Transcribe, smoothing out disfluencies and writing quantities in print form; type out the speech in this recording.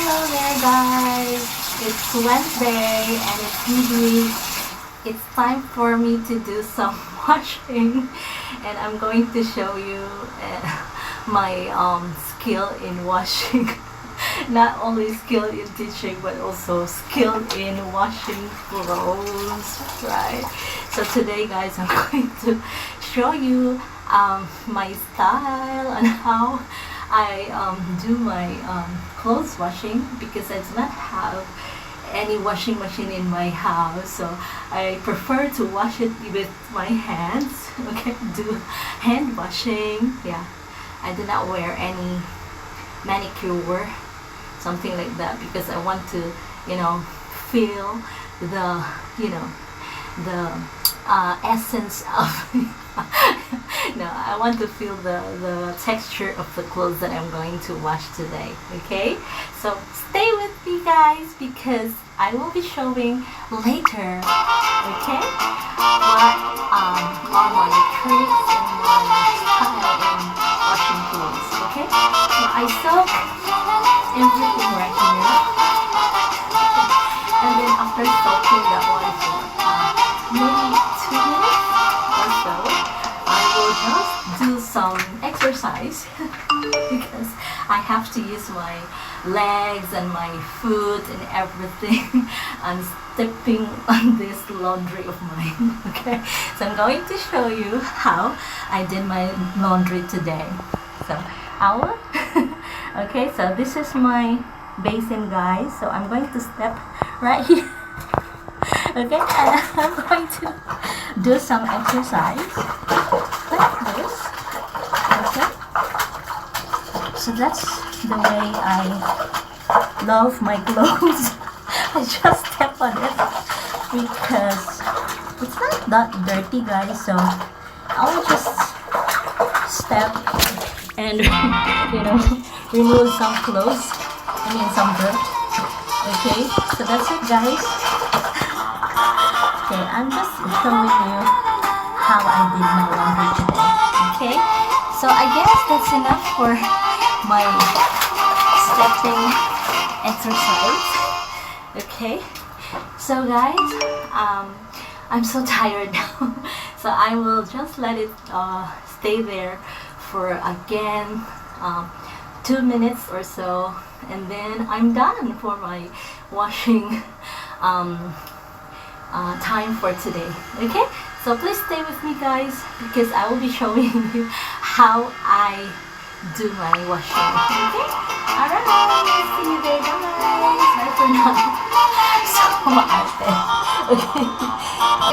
Hello there guys, it's Wednesday and it's midweek. It's time for me to do some washing and I'm going to show you my skill in washing. Not only skill in teaching but also skill in washing clothes, right? So today guys, I'm going to show you my style and how I do my clothes washing, because I do not have any washing machine in my house, so I prefer to wash it with my hands. Okay, do hand washing. Yeah, I do not wear any manicure, something like that, because I want to, feel the, the essence of no, I want to feel the texture of the clothes that I'm going to wash today. Okay, so stay with me guys, because I will be showing later, okay, what are my tricks and my style in washing clothes. Okay, so I soak everything right here, and then after soaking that one for maybe 2 minutes or so, I will just do some exercise because I have to use my legs and my foot and everything. I'm stepping on this laundry of mine. Okay, so I'm going to show you how I did my laundry today. So okay, so this is my basin guys, so I'm going to step right here. Okay, and I'm going to do some exercise like this. Okay, so that's the way I love my clothes. I just step on it because it's not that dirty guys, so I'll just step and remove some clothes, some dirt. Okay, so that's it guys. Okay, I'm just showing you how I did my laundry today. Okay, so I guess that's enough for my stepping exercise. Okay, so guys, I'm so tired now, so I will just let it stay there for again 2 minutes or so, and then I'm done for my washing time for today. Okay, so please stay with me guys, because I will be showing you how I do my washing. Okay, alright, see you there guys. Bye for now. So maarte. Okay.